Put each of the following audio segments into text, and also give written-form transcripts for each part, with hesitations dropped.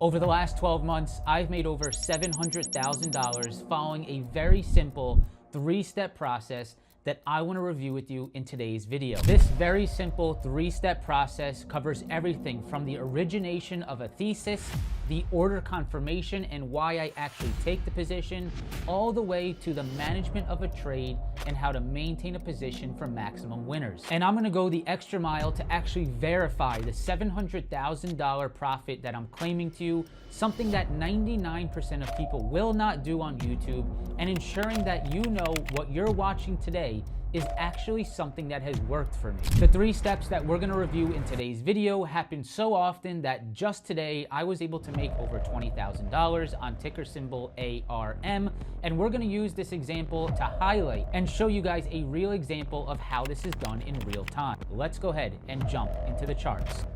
Over the last 12 months, I've made over $700,000 following a very simple three-step process that I want to review with you in today's video. This very simple three-step process covers everything from the origination of a thesis, the order confirmation and why I actually take the position, all the way to the management of a trade and how to maintain a position for maximum winners. And I'm gonna go the extra mile to actually verify the $700,000 profit that I'm claiming to you, something that 99% of people will not do on YouTube, and ensuring that you know what you're watching today is actually something that has worked for me. The three steps that we're gonna review in today's video happen so often that just today I was able to make over $20,000 on ticker symbol ARM, and we're gonna use this example to highlight and show you guys a real example of how this is done in real time. Let's go ahead and jump into the charts.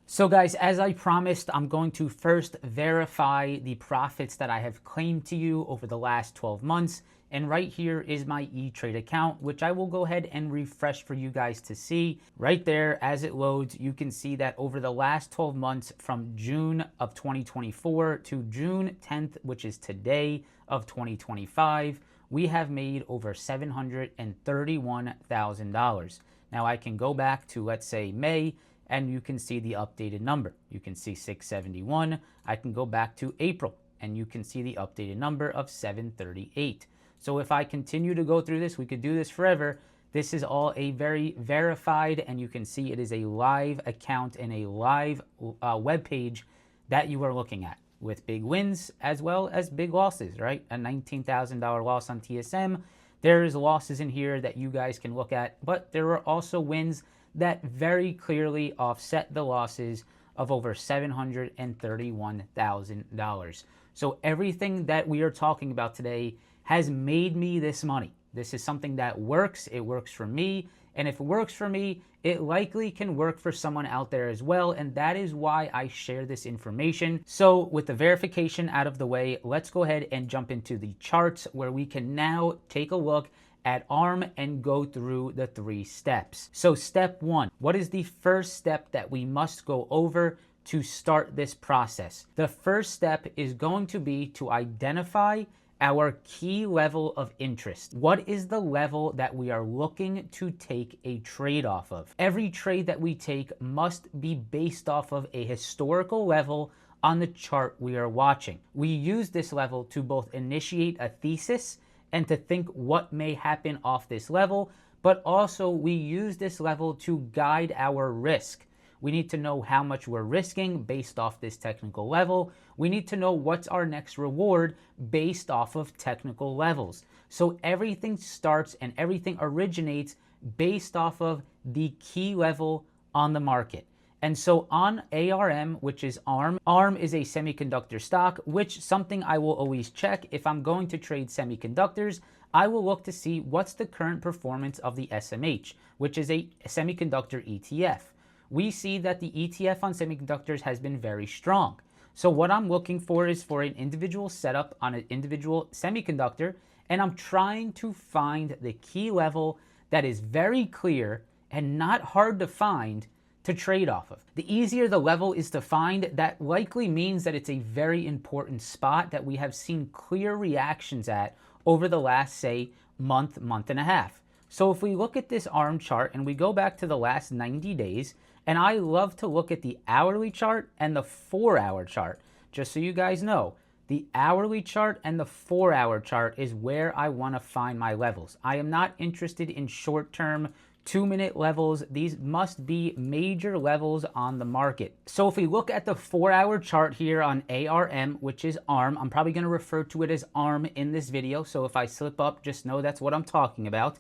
So guys, as I promised, I'm going to first verify the profits that I have claimed to you over the last 12 months. And right here is my E-Trade account, which I will go ahead and refresh for you guys to see. Right there, as it loads, you can see that over the last 12 months from June of 2024 to June 10th, which is today of 2025, we have made over $731,000. Now I can go back to, let's say, May, and you can see the updated number. You can see 671. I can go back to April, and you can see the updated number of 738. So if I continue to go through this, we could do this forever. This is all a very verified, and you can see it is a live account and a live web page that you are looking at, with big wins as well as big losses, right? A $19,000 loss on TSM. There's losses in here that you guys can look at, but there are also wins that very clearly offset the losses of over $731,000. So everything that we are talking about today has made me this money. This is something that works. It works for me. And if it works for me, it likely can work for someone out there as well. And that is why I share this information. So with the verification out of the way, let's go ahead and jump into the charts where we can now take a look at ARM and go through the three steps. So step one, what is the first step that we must go over to start this process? The first step is going to be to identify our key level of interest. What is the level that we are looking to take a trade off of? Every trade that we take must be based off of a historical level on the chart we are watching. We use this level to both initiate a thesis and to think what may happen off this level, but also we use this level to guide our risk. We need to know how much we're risking based off this technical level. We need to know what's our next reward based off of technical levels. So everything starts and everything originates based off of the key level on the market. And so on ARM, which is ARM is a semiconductor stock, which something I will always check. If I'm going to trade semiconductors, I will look to see what's the current performance of the SMH, which is a semiconductor ETF. We see that the ETF on semiconductors has been very strong. So what I'm looking for is for an individual setup on an individual semiconductor, and I'm trying to find the key level that is very clear and not hard to find to trade off of. The easier the level is to find, that likely means that it's a very important spot that we have seen clear reactions at over the last, say, month and a half. So if we look at this ARM chart and we go back to the last 90 days, and I love to look at the hourly chart and the 4-hour chart, just so you guys know, the hourly chart and the 4-hour chart is where I want to find my levels. I am not interested in short-term 2-minute levels. These must be major levels on the market. So if we look at the 4-hour chart here on ARM, which is ARM, I'm probably going to refer to it as ARM in this video. So if I slip up, just know that's what I'm talking about.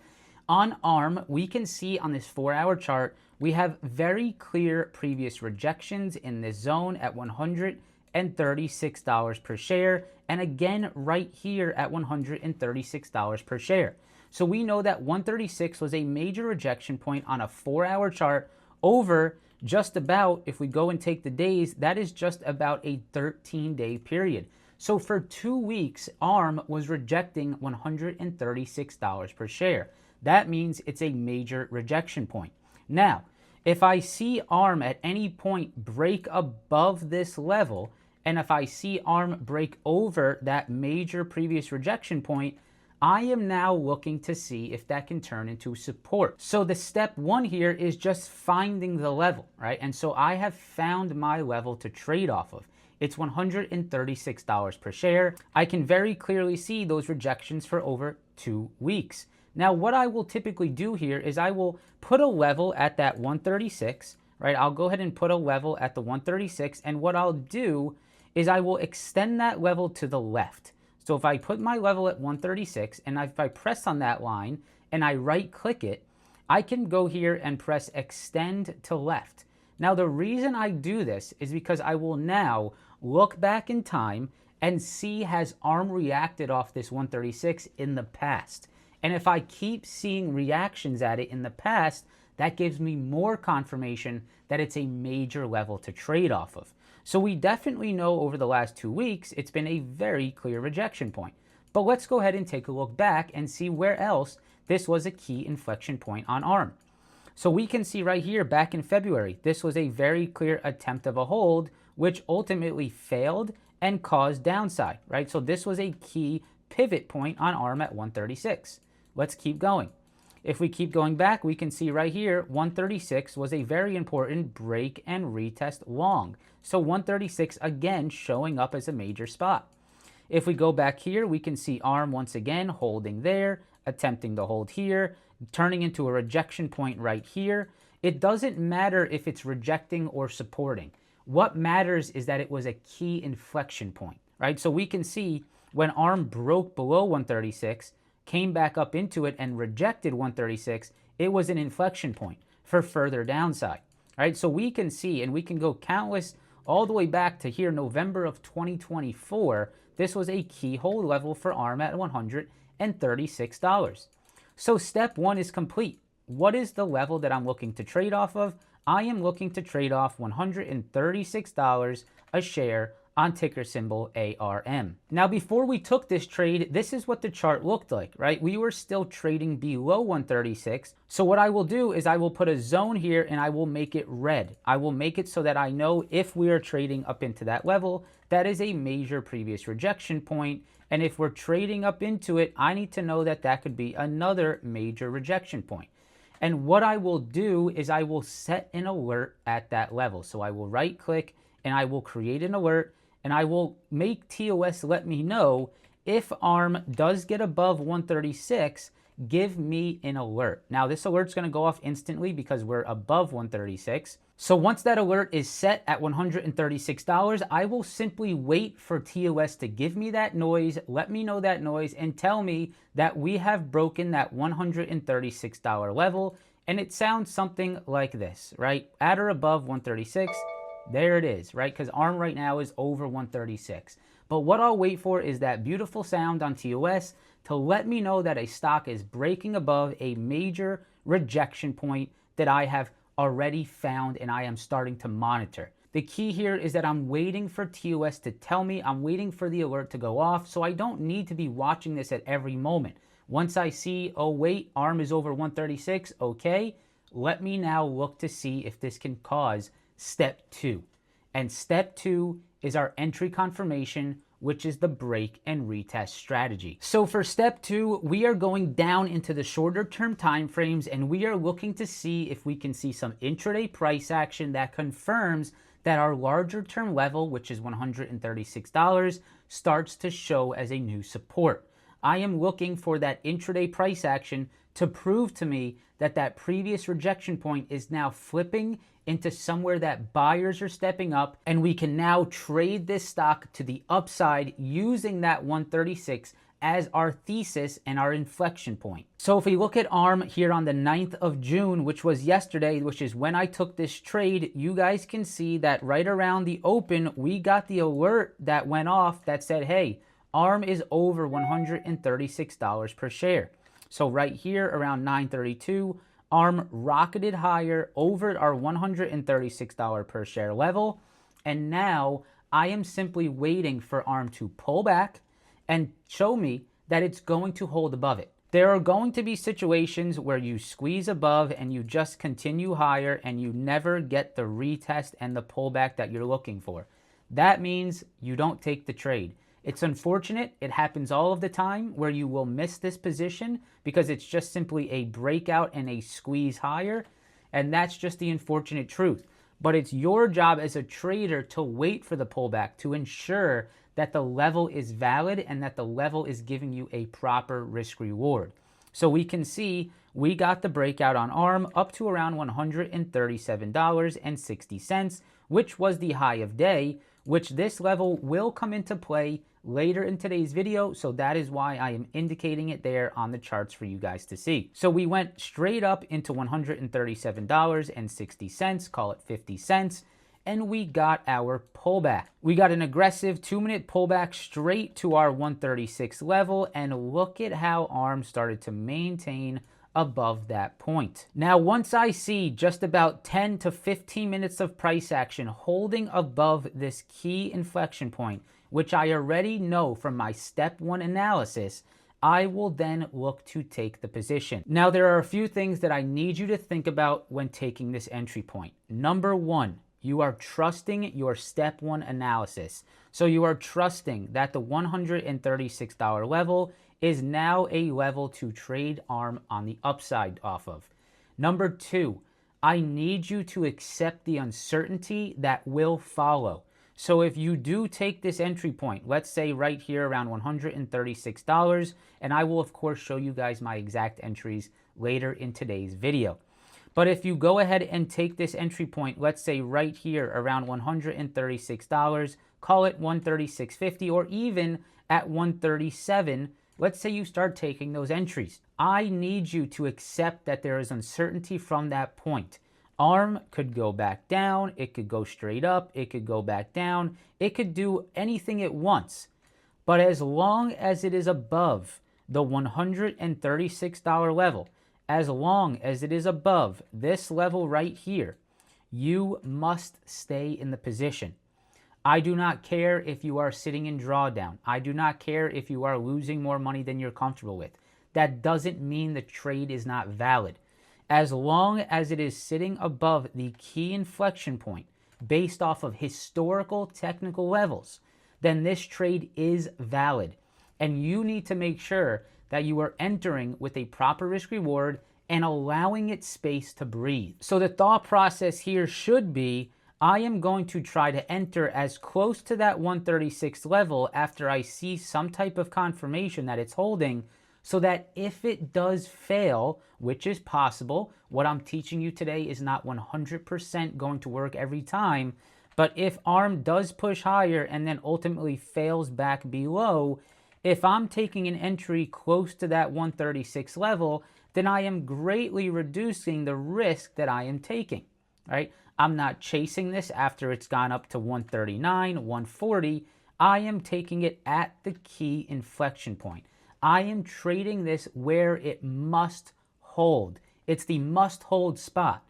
On ARM, we can see on this 4-hour chart, we have very clear previous rejections in this zone at $136 per share, and again right here at $136 per share. So we know that 136 was a major rejection point on a 4-hour chart over just about, if we go and take the days, that is just about a 13-day period. So for 2 weeks, ARM was rejecting $136 per share. That means it's a major rejection point. Now, if I see ARM at any point break above this level And if I see ARM break over that major previous rejection point, I am now looking to see if that can turn into support. So the step one here is just finding the level, right? And so I have found my level to trade off of. It's $136 per share. I can very clearly see those rejections for over 2 weeks. Now, what I will typically do here is I will put a level at that 136, right? I'll go ahead and put a level at the 136, and what I'll do is I will extend that level to the left. So if I put my level at 136 and if I press on that line and I right click it, I can go here and press extend to left. Now the reason I do this is because I will now look back in time and see has ARM reacted off this 136 in the past. And if I keep seeing reactions at it in the past, that gives me more confirmation that it's a major level to trade off of. So we definitely know over the last 2 weeks, it's been a very clear rejection point. But let's go ahead and take a look back and see where else this was a key inflection point on ARM. So we can see right here back in February, this was a very clear attempt of a hold, which ultimately failed and caused downside, right? So this was a key pivot point on ARM at 136. Let's keep going. If we keep going back, we can see right here, 136 was a very important break and retest long. So 136 again showing up as a major spot. If we go back here, we can see ARM once again holding there, attempting to hold here, turning into a rejection point right here. It doesn't matter if it's rejecting or supporting. What matters is that it was a key inflection point, right? So we can see when ARM broke below 136, came back up into it and rejected 136, it was an inflection point for further downside, right? So we can see, and we can go countless all the way back to here, November of 2024, this was a key hold level for ARM at $136. So step one is complete. What is the level that I'm looking to trade off of? I am looking to trade off $136 a share on ticker symbol ARM. Now, before we took this trade, this is what the chart looked like, right? We were still trading below 136. So what I will do is I will put a zone here and I will make it red. I will make it so that I know if we are trading up into that level, that is a major previous rejection point. And if we're trading up into it, I need to know that that could be another major rejection point. And what I will do is I will set an alert at that level. So I will right click and I will create an alert. And I will make TOS let me know if ARM does get above 136, give me an alert. Now this alert's going to go off instantly because we're above 136. So once that alert is set at $136, I will simply wait for TOS to give me that noise, let me know that noise, and tell me that we have broken that $136 level. And it sounds something like this, right? At or above 136. There it is, right? Because ARM right now is over 136. But what I'll wait for is that beautiful sound on TOS to let me know that a stock is breaking above a major rejection point that I have already found and I am starting to monitor. The key here is that I'm waiting for TOS to tell me, I'm waiting for the alert to go off, so I don't need to be watching this at every moment. Once I see, oh wait, ARM is over 136, okay, let me now look to see if this can cause step two. And step two is our entry confirmation, which is the break and retest strategy. So for step two, we are going down into the shorter term time frames and we are looking to see if we can see some intraday price action that confirms that our larger term level, which is $136, starts to show as a new support. I am looking for that intraday price action to prove to me that that previous rejection point is now flipping into somewhere that buyers are stepping up, and we can now trade this stock to the upside using that 136 as our thesis and our inflection point. So if we look at ARM here on the 9th of June, which was yesterday, which is when I took this trade, you guys can see that right around the open, we got the alert that went off that said, hey, ARM is over $136 per share. So right here around 9:32, ARM rocketed higher over our $136 per share level. And now I am simply waiting for ARM to pull back and show me that it's going to hold above it. There are going to be situations where you squeeze above and you just continue higher and you never get the retest and the pullback that you're looking for. that means you don't take the trade. It's unfortunate. It happens all of the time where you will miss this position because it's just simply a breakout and a squeeze higher. And that's just the unfortunate truth. But it's your job as a trader to wait for the pullback to ensure that the level is valid and that the level is giving you a proper risk reward. So we can see we got the breakout on ARM up to around $137.60, which was the high of day, which this level will come into play later in today's video. So that is why I am indicating it there on the charts for you guys to see. So we went straight up into $137.60, call it 50 cents. And we got our pullback. We got an aggressive 2-minute pullback straight to our 136 level, and look at how ARM started to maintain above that point. Now, once I see just about 10 to 15 minutes of price action holding above this key inflection point, which I already know from my step 1 analysis, I will then look to take the position. Now, there are a few things that I need you to think about when taking this entry point. Number 1, you are trusting your step 1 analysis. So you are trusting that the $136 level is now a level to trade ARM on the upside off of. Number 2, I need you to accept the uncertainty that will follow. So if you do take this entry point, let's say right here around $136, and I will of course show you guys my exact entries later in today's video. But if you go ahead and take this entry point, let's say right here around $136, call it $136.50, or even at $137, let's say you start taking those entries. I need you to accept that there is uncertainty from that point. ARM could go back down, it could go straight up, it could go back down, it could do anything it wants. But as long as it is above the $136 level, as long as it is above this level right here, you must stay in the position. I do not care if you are sitting in drawdown. I do not care if you are losing more money than you're comfortable with. That doesn't mean the trade is not valid. As long as it is sitting above the key inflection point based off of historical technical levels, then this trade is valid. And you need to make sure that you are entering with a proper risk reward and allowing it space to breathe. So the thought process here should be, I am going to try to enter as close to that 136 level after I see some type of confirmation that it's holding, so that if it does fail, which is possible, what I'm teaching you today is not 100% going to work every time, but if ARM does push higher and then ultimately fails back below, if I'm taking an entry close to that 136 level, then I am greatly reducing the risk that I am taking, right? I'm not chasing this after it's gone up to 139, 140. I am taking it at the key inflection point. I am trading this where it must hold. It's the must hold spot,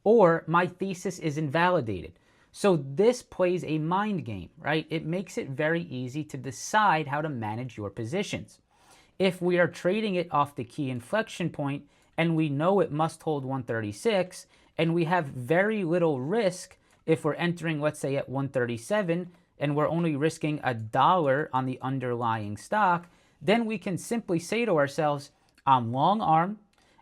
or my thesis is invalidated. So this plays a mind game, right? It makes it very easy to decide how to manage your positions. If we are trading it off the key inflection point and we know it must hold 136 and we have very little risk if we're entering, let's say, at 137 and we're only risking $1 on the underlying stock, then we can simply say to ourselves, I'm long ARM.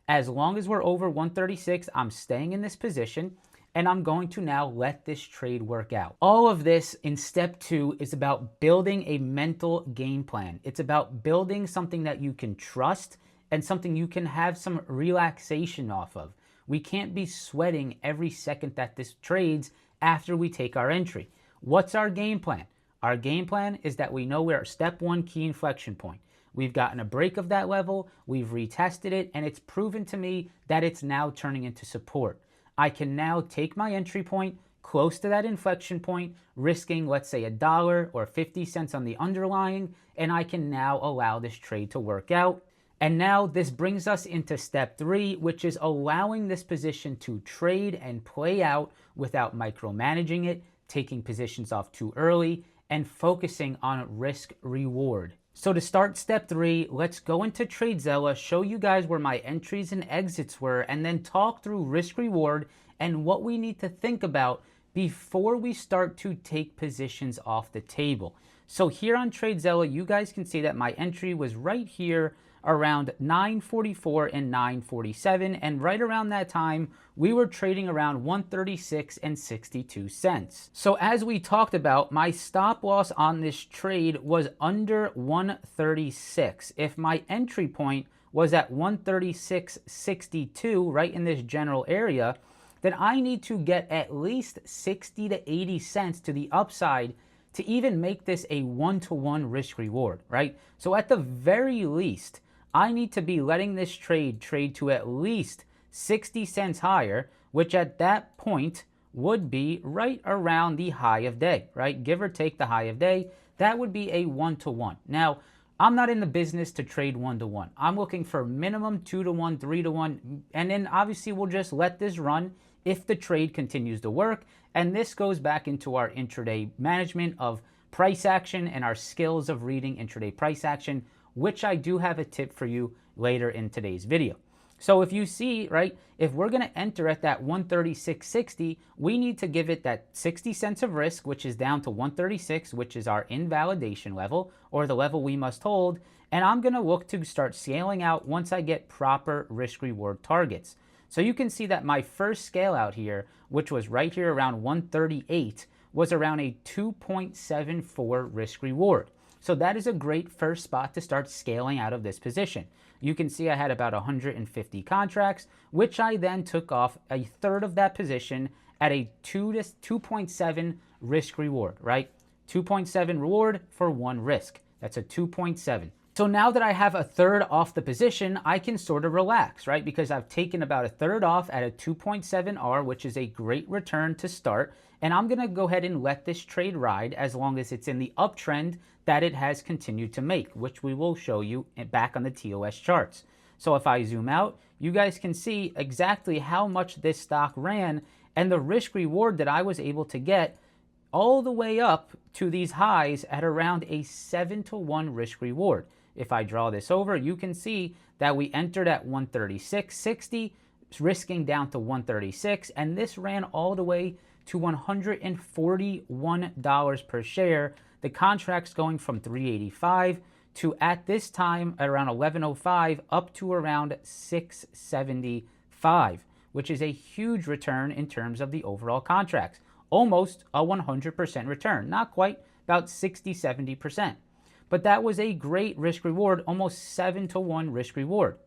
As long as we're over 136, I'm staying in this position, and I'm going to now let this trade work out. All of this in step 2 is about building a mental game plan. It's about building something that you can trust and something you can have some relaxation off of. We can't be sweating every second that this trades after we take our entry. What's our game plan? Our game plan is that we know we're at step 1 key inflection point. We've gotten a break of that level, we've retested it, and it's proven to me that it's now turning into support. I can now take my entry point close to that inflection point, risking, let's say, $1 or 50 cents on the underlying, and I can now allow this trade to work out. And now this brings us into step 3, which is allowing this position to trade and play out without micromanaging it, taking positions off too early, and focusing on risk reward. So to start step 3, let's go into TradeZella, show you guys where my entries and exits were, and then talk through risk reward and what we need to think about before we start to take positions off the table. So here on TradeZella, you guys can see that my entry was right here around 9:44 and 9:47, and right around that time we were trading around 136 and 62 cents. So as we talked about, my stop loss on this trade was under 136. If my entry point was at 136.62, right in this general area, then I need to get at least 60 to 80 cents to the upside to even make this a 1-to-1 risk reward, right? So at the very least, I need to be letting this trade to at least 60 cents higher, which at that point would be right around the high of day, right? Give or take the high of day, that would be a 1-to-1. Now, I'm not in the business to trade 1-to-1. I'm looking for minimum 2-to-1, 3-to-1, and then obviously we'll just let this run if the trade continues to work. And this goes back into our intraday management of price action and our skills of reading intraday price action, which I do have a tip for you later in today's video. So if you see, right, if we're going to enter at that 136.60, we need to give it that 60 cents of risk, which is down to 136, which is our invalidation level, or the level we must hold. And I'm going to look to start scaling out once I get proper risk reward targets. So you can see that my first scale out here, which was right here around 138, was around a 2.74 risk reward. So that is a great first spot to start scaling out of this position. You can see I had about 150 contracts, which I then took off a third of that position at a 2.7 risk reward, right? 2.7 reward for one risk. That's a 2.7. So now that I have a third off the position, I can sort of relax, right? Because I've taken about a third off at a 2.7R, which is a great return to start. And I'm going to go ahead and let this trade ride as long as it's in the uptrend that it has continued to make, which we will show you back on the TOS charts. So if I zoom out, you guys can see exactly how much this stock ran and the risk reward that I was able to get all the way up to these highs at around a 7-to-1 risk reward. If I draw this over, you can see that we entered at 136.60, risking down to 136, and this ran all the way to $141 per share. The contract's going from 385 to, at this time, at around 1105, up to around 675, which is a huge return in terms of the overall contracts. Almost a 100% return. Not quite, about 60-70%. But that was a great risk reward, almost 7-to-1 risk reward.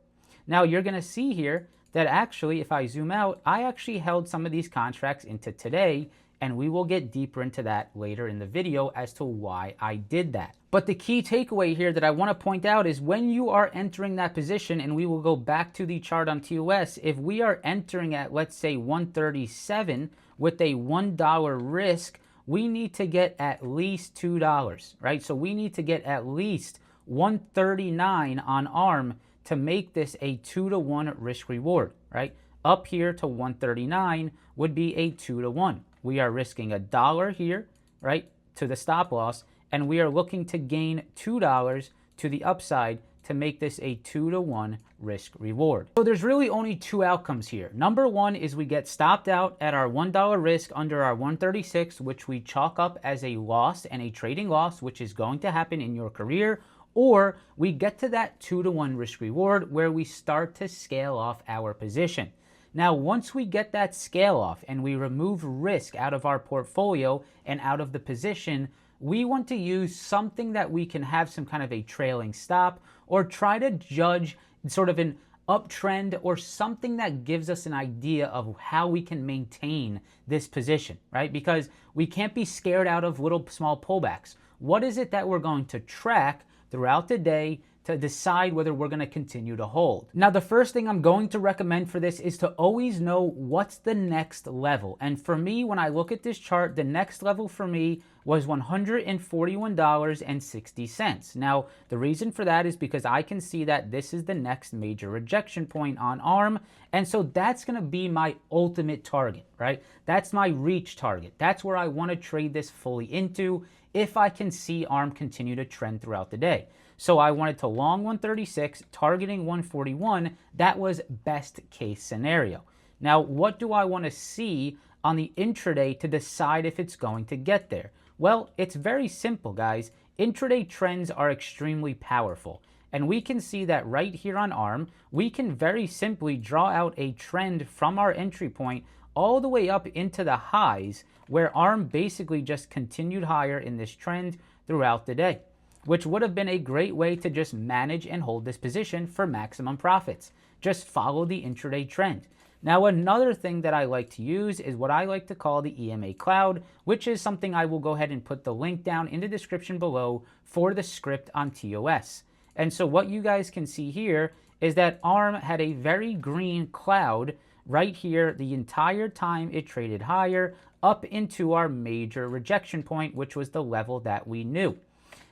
Now you're going to see here that actually, if I zoom out, I actually held some of these contracts into today, and we will get deeper into that later in the video as to why I did that. But the key takeaway here that I want to point out is when you are entering that position, and we will go back to the chart on TOS, if we are entering at, let's say, 137 with a $1 risk, we need to get at least $2, right? So we need to get at least 139 on ARM to make this a 2-to-1 risk reward, right? Up here to 139 would be a 2-to-1. We are risking $1 here, right, to the stop loss, and we are looking to gain $2 to the upside to make this a 2-to-1 risk reward. So there's really only two outcomes here. Number one is we get stopped out at our $1 risk under our 136, which we chalk up as a loss and a trading loss, which is going to happen in your career, or we get to that 2-to-1 risk reward where we start to scale off our position. Now, once we get that scale off and we remove risk out of our portfolio and out of the position, we want to use something that we can have some kind of a trailing stop, or try to judge sort of an uptrend or something that gives us an idea of how we can maintain this position, right? Because we can't be scared out of little small pullbacks. What is it that we're going to track throughout the day to decide whether we're going to continue to hold? Now, the first thing I'm going to recommend for this is to always know what's the next level. And for me, when I look at this chart, the next level for me was $141.60. Now, the reason for that is because I can see that this is the next major rejection point on ARM. And so that's going to be my ultimate target, right? That's my reach target. That's where I want to trade this fully into if I can see ARM continue to trend throughout the day. So I wanted to long 136, targeting 141. That was best case scenario. Now, what do I want to see on the intraday to decide if it's going to get there? Well, it's very simple, guys. Intraday trends are extremely powerful. And we can see that right here on ARM, we can very simply draw out a trend from our entry point all the way up into the highs, where ARM basically just continued higher in this trend throughout the day, which would have been a great way to just manage and hold this position for maximum profits. Just follow the intraday trend. Now, another thing that I like to use is what I like to call the EMA cloud, which is something I will go ahead and put the link down in the description below for the script on TOS. And so what you guys can see here is that ARM had a very green cloud right here the entire time it traded higher up into our major rejection point, which was the level that we knew.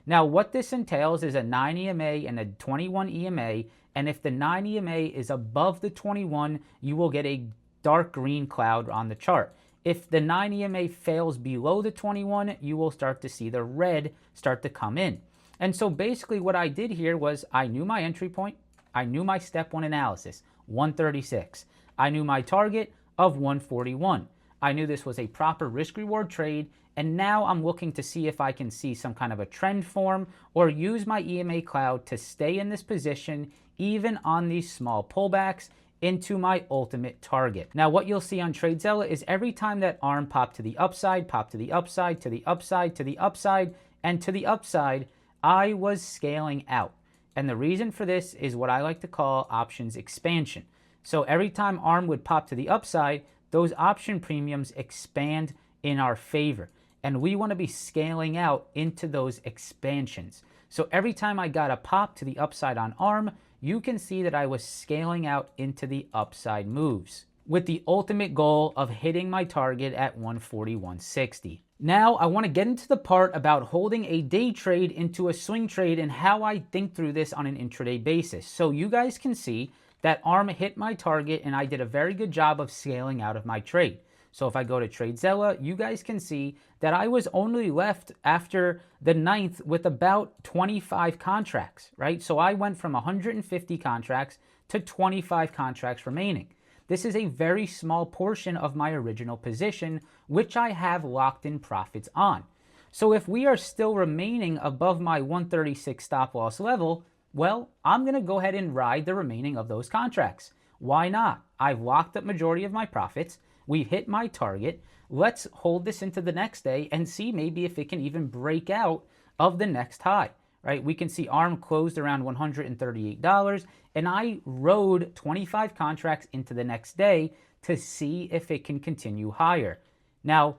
Now, what this entails is a 9 EMA and a 21 EMA, and if the 9 EMA is above the 21, you will get a dark green cloud on the chart. If the 9 EMA fails below the 21, you will start to see the red start to come in. And so basically what I did here was I knew my entry point, I knew my step 1 analysis, 136. I knew my target of 141. I knew this was a proper risk-reward trade, and now I'm looking to see if I can see some kind of a trend form or use my EMA cloud to stay in this position even on these small pullbacks into my ultimate target. Now, what you'll see on TradeZella is every time that ARM popped to the upside, popped to the upside, to the upside, to the upside, and to the upside, I was scaling out. And the reason for this is what I like to call options expansion. So every time ARM would pop to the upside, those option premiums expand in our favor. And we want to be scaling out into those expansions. So every time I got a pop to the upside on ARM, you can see that I was scaling out into the upside moves, with the ultimate goal of hitting my target at 141.60. Now, I want to get into the part about holding a day trade into a swing trade and how I think through this on an intraday basis. So you guys can see that ARM hit my target and I did a very good job of scaling out of my trade. So if I go to TradeZella, you guys can see that I was only left after the 9th with about 25 contracts, right? So I went from 150 contracts to 25 contracts remaining. This is a very small portion of my original position, which I have locked in profits on. So if we are still remaining above my 136 stop loss level, well, I'm going to go ahead and ride the remaining of those contracts. Why not? I've locked up majority of my profits. We've hit my target. Let's hold this into the next day and see maybe if it can even break out of the next high, right? We can see ARM closed around $138, and I rode 25 contracts into the next day to see if it can continue higher. Now,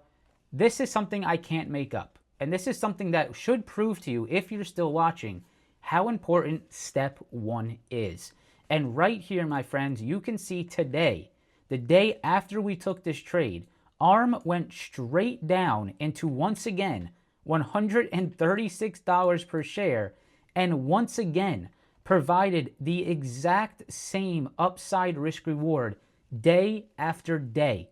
this is something I can't make up, and this is something that should prove to you, if you're still watching, how important step 1 is. And right here, my friends, you can see today, the day after we took this trade, ARM went straight down into, once again, $136 per share, and once again provided the exact same upside risk reward day after day,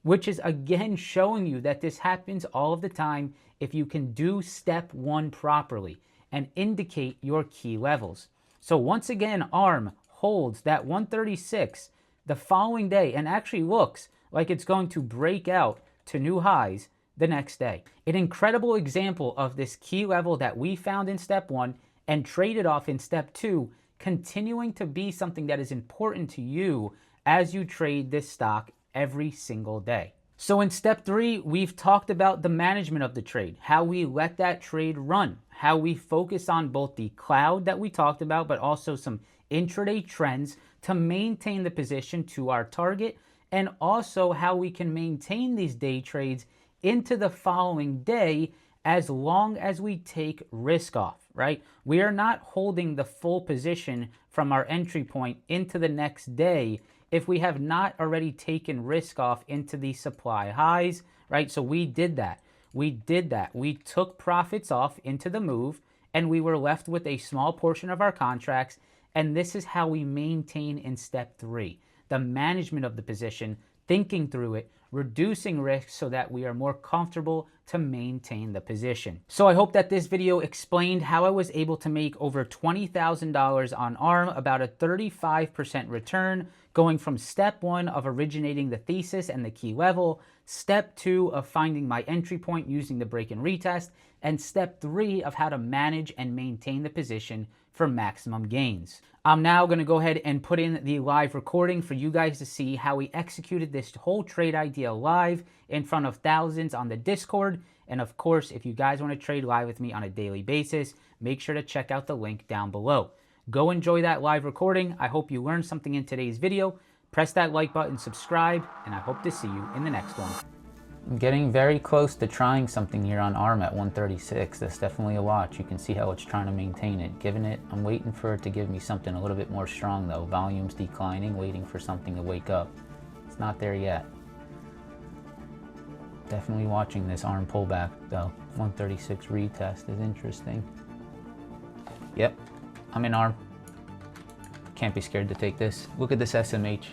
which is again showing you that this happens all of the time if you can do step 1 properly and indicate your key levels. So once again, ARM holds that 136 the following day and actually looks like it's going to break out to new highs the next day. An incredible example of this key level that we found in step 1 and traded off in step 2, continuing to be something that is important to you as you trade this stock every single day. So in step 3, we've talked about the management of the trade, how we let that trade run, how we focus on both the cloud that we talked about, but also some intraday trends to maintain the position to our target, and also how we can maintain these day trades into the following day as long as we take risk off, right? We are not holding the full position from our entry point into the next day if we have not already taken risk off into the supply highs, right? So we did that. We took profits off into the move, and we were left with a small portion of our contracts, and this is how we maintain in step 3, the management of the position, thinking through it, reducing risk so that we are more comfortable to maintain the position. So I hope that this video explained how I was able to make over $20,000 on ARM, about a 35% return, going from step 1 of originating the thesis and the key level, Step 2 of finding my entry point using the break and retest, and step 3 of how to manage and maintain the position for maximum gains. I'm now going to go ahead and put in the live recording for you guys to see how we executed this whole trade idea live in front of thousands on the Discord. And of course, if you guys want to trade live with me on a daily basis, make sure to check out the link down below. Go enjoy that live recording. I hope you learned something in today's video. Press that like button, subscribe, and I hope to see you in the next one. I'm getting very close to trying something here on ARM at 136. That's definitely a watch. You can see how it's trying to maintain it. I'm waiting for it to give me something a little bit more strong though. Volume's declining, waiting for something to wake up. It's not there yet. Definitely watching this ARM pullback though. 136 retest is interesting. Yep, I'm in ARM. Can't be scared to take this. Look at this SMH.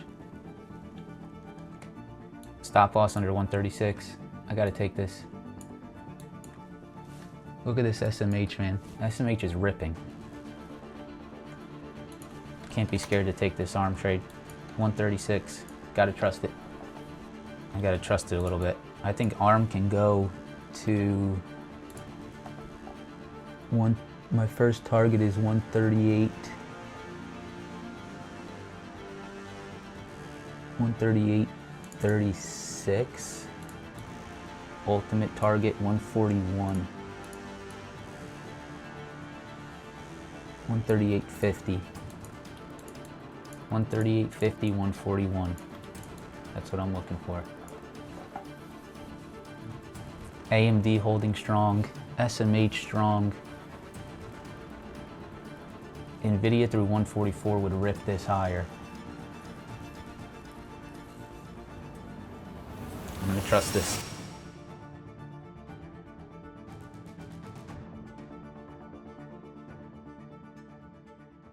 Stop loss under 136. I gotta take this. Look at this SMH, man. SMH is ripping. Can't be scared to take this ARM trade. 136. Gotta trust it. I gotta trust it a little bit. I think ARM can go to my first target is 138. 138.36. Ultimate target 141. 138.50. 138.50, 141. That's what I'm looking for. AMD holding strong. SMH strong. NVIDIA through 144 would rip this higher. I'm gonna trust this.